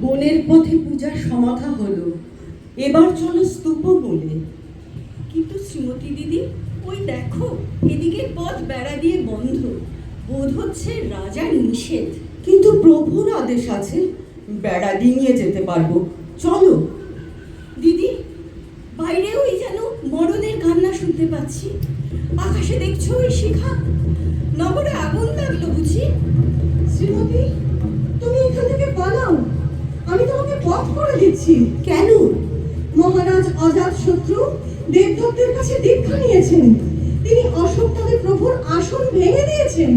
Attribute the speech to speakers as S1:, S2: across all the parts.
S1: বনের পথে পূজার সমাধা হলো, এবার চলো স্তূপমূলে।
S2: কিন্তু শ্রীমতী দিদি, ওই দেখো এদিকে পথ বেড়া দিয়ে বন্ধ, বোধ হচ্ছে রাজার নিষেধ।
S1: কিন্তু প্রভুর আদেশ আছে, বেড়া ডিঙিয়ে যেতে পারবো, চলো।
S2: দিদি, বাইরে ওই যেন মরণের কান্না শুনতে পাচ্ছি। আকাশে দেখছো ওই শিখা? নগরে আগুন লাগলো বুঝি?
S3: শ্রীমতী, তুমি এখান থেকে পালাও, আমি তোমাকে পথ করে দিচ্ছি।
S1: কেন?
S3: মহারাজ অজাতশত্রু দেবদত্তের কাছে দীক্ষা নিয়েছেন। তিনি অশোকতলে প্রভুর আসন ভেঙে দিয়েছেন।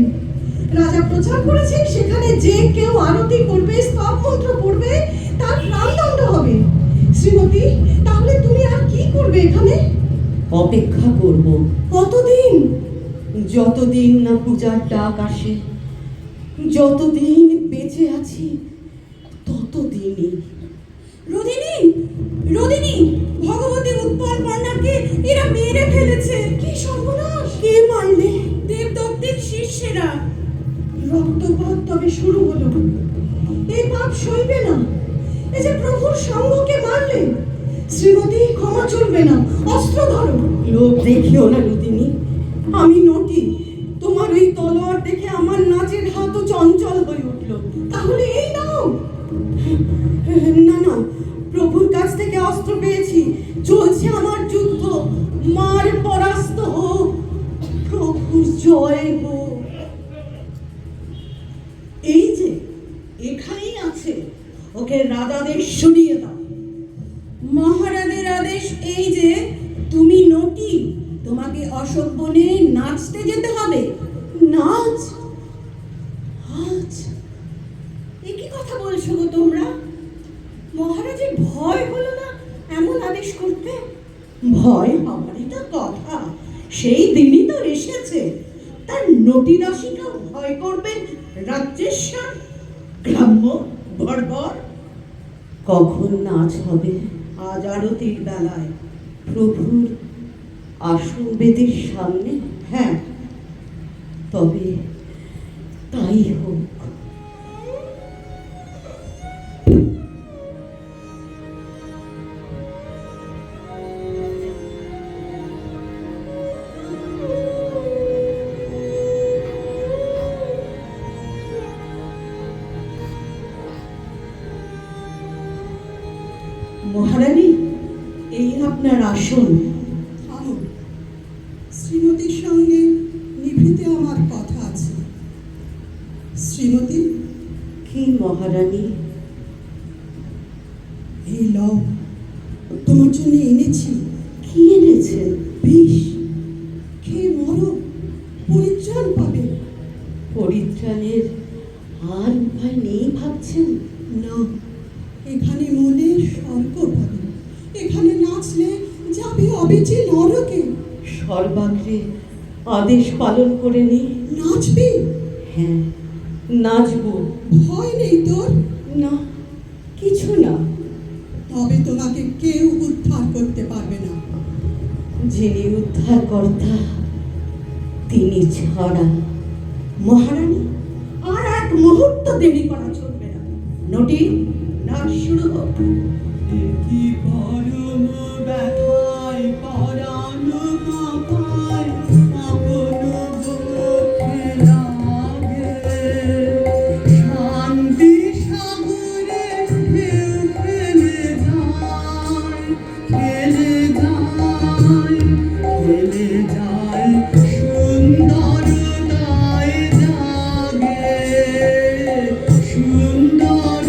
S3: রাজা প্রচার করেছেন সেখানে যে কেউ আরতি করবে, স্তব মন্ত্র পড়বে, তার প্রাণদণ্ড হবে। শ্রীমতী, তাহলে তুমি আর কি করবে এখানে?
S1: অপেক্ষা করব।
S3: কতদিন?
S1: যতদিন না পূজার ডাক আসে, যতদিন বেঁচে আছি ততদিনই।
S2: রোদিনী, রোদিনী, ভগবতী উৎপল কন্যাকে এরা মেরে ফেলেছে।
S3: কি সর্বনাশ!
S1: কে মারলে?
S2: দেবদত্তের শিষ্যেরা।
S3: রক্তপাত তবে শুরু হলো। এই পাপ সইবে না। এই যে প্রভুর সঙ্গকে মারলেন। শ্রীমতী, ক্ষমা চলবে না, অস্ত্র ধরো।
S1: লোক দেখিও না রুদিনী, আমি নটি। তোমার ওই তলোয়ার দেখে আমার নাচের হাতও চঞ্চল হয়ে উঠল।
S3: তাহলে এই নাও।
S1: না না, প্রভুর কাছ থেকে অস্ত্র পেয়েছি, চলছে আমার যুদ্ধ। মার পরাস্ত হোক, প্রভুর জয় হোক।
S4: এই যে এখানেই আছে, ওকে রাজাদেশ শুনিয়ে দাও।
S2: মহারাজের আদেশ এই যে তুমি নটি, তোমাকে অশোক বনে নাচতে যেতে হবে।
S1: নাচ? আজ?
S2: এ কি কথা বলছো গো তোমরা? মহারাজের ভয় হলো না এমন আদেশ করতে?
S4: ভয় হওয়ারই তো কথা, সেই দিনই তো এসেছে। তার নটি দাসীকে ভয় করবেন রাজ্যেশ্বর, গ্রাম্য বর্বর।
S1: কখন নাচ হবে?
S4: আজ আরতির বেলায়।
S1: প্রভুর আসন বেদির সামনে?
S4: হ্যাঁ,
S1: তবে তাই হোক।
S4: মহারানী, এই আপনার আসন।
S3: থামো। শ্রীমতীর সঙ্গে নিভৃতে আমার কথা আছে। শ্রীমতী,
S1: কি মহারানী?
S3: এই লও, তোমার জন্য এনেছি।
S1: কি এনেছেন?
S3: বিষ। খেয়ে মরো, পরিত্রাণ পাবে।
S1: পরিত্রাণের আর উপায় নেই ভাবছেন?
S3: না, এখানে মনে স্বর্গ পাবে। এখানে নাচলে যাবে অবেচে নরকে।
S1: সর্বাগ্রে আদেশ পালন করে নি।
S3: নাচবি?
S1: হ্যাঁ, নাচবো।
S3: ভয় নেই তোর?
S1: না, কিছু না।
S3: তবে তোমাকে কেউ উদ্ধার করতে পারবে না।
S1: যিনি উদ্ধারকর্তা তিনি ছাড়া।
S4: মহারানী, আর এক মুহূর্ত দেরি করা চলবে না। নটি, নাচ শুরু হোক।
S3: কি পরম ব্যথায় পরাণ কাঁপায়, আপন দুঃখে লাগে। শান্তি সাগরে ঢেউ খেলে যায়, খেলে যায়, খেলে যায়, সুন্দরতায় জাগে, সুন্দর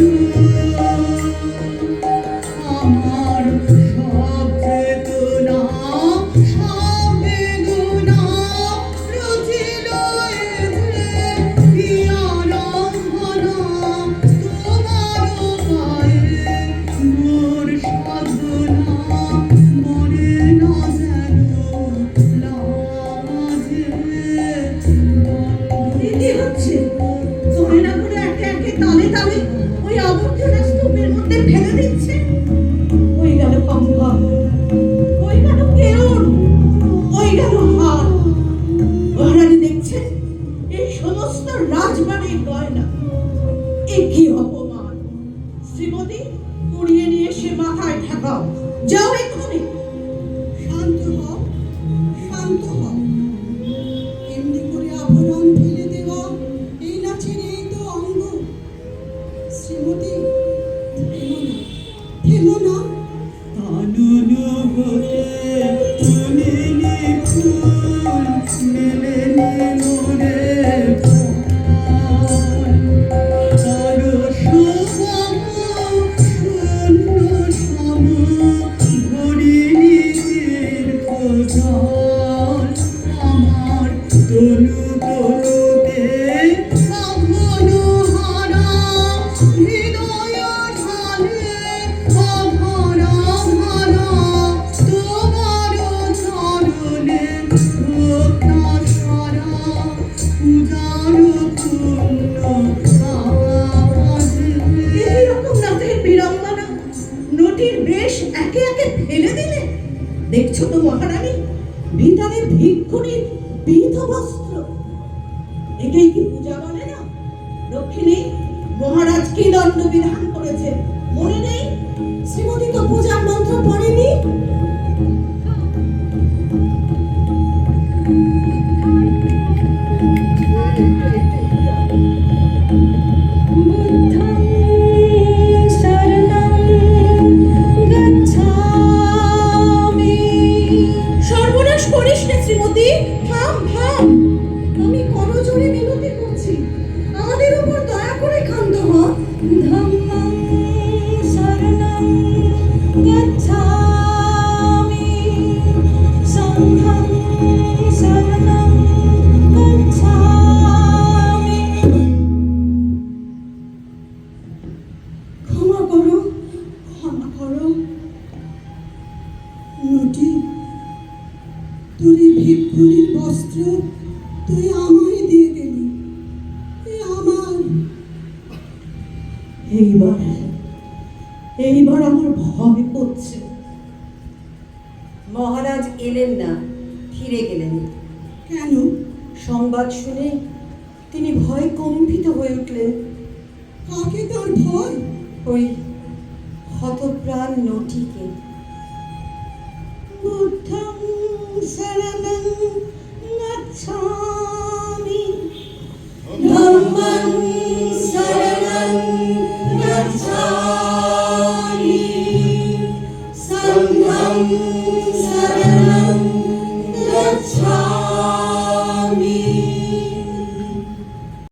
S3: আমার সব চেতনা, সব বেদনা রচিল এধে, কি আরাধনা তোমার পায়ে, মোর সাধনা মরে না যেন লাজে।
S4: কি হচ্ছে? গয়নাগুলো একে একে তালে তালে ওই আবর্জনা স্তূপের মধ্যে ফেলে দিচ্ছে। ওই গেল কম্পা, ওই গেল কেউর, ওই গেল হাত। মহারানী দেখছেন, এই সমস্ত রাজবাড়ির গয়না। এ কি অপমান! শ্রীমতী, কুড়িয়ে নিয়ে এসে মাথায় ঠেকাও। যাও এক্ষুনি।
S1: শান্ত হও, শান্ত হও। এমনি করে আভরণ ফেলে দেওয়া এই নাচের এই তো অঙ্গ। শ্রীমতী, থেমো না, থেমো না।
S5: কাননো হতে তুলিনি ফুল মেলেনি মোরে আরো শোভাম শূন্য সম ভরিনি দীর্ঘজল আমার তনু তনুতে কাঁপন হারা হৃদয় ঢালে অভরা ভরা তোমার চরণে হোক না সারা পূজার পূর্ণ আওয়াজে।
S4: এইরকম নাচের বিড়ম্বনা নটির বেশ একে একে ফেলে দিলে। দেখছো তো মহারানী, ভিতরে ভিক্ষুণীর পীত বস্ত্র। একেই কি পূজা বলে না? দক্ষিণে মহারাজ কি দণ্ড বিধান করেছে মনে নেই?
S3: শ্রীমতী তো পূজার মন্ত্র পড়েনি।
S2: বুদ্ধং শরণং গচ্ছামি। সর্বনাশ করিস না শ্রীমতী,
S3: থাম থাম, আমি করজোড়ে মিনতি করছি, আমাদের উপর দয়া করে ক্ষান্ত হ।
S2: ধম্মং শরণং গচ্ছামি, সংঘং শরণং গচ্ছামি।
S1: ক্ষমা করো, ক্ষমা করো। নটি, তোর এই ভিক্ষুণীর বস্ত্র তুই আমায় দিয়ে গেলি। এ আমার।
S4: এইবার আমার ভয় করছে।
S6: মহারাজ এলেন না, ফিরে গেলেন।
S1: কেন?
S6: সংবাদ শুনে তিনি ভয়ে কম্পিত হয়ে উঠলেন।
S1: কাকে তার ভয়?
S6: ওই হতপ্রাণ নটিকে।
S1: বুদ্ধং শরণং গচ্ছামি।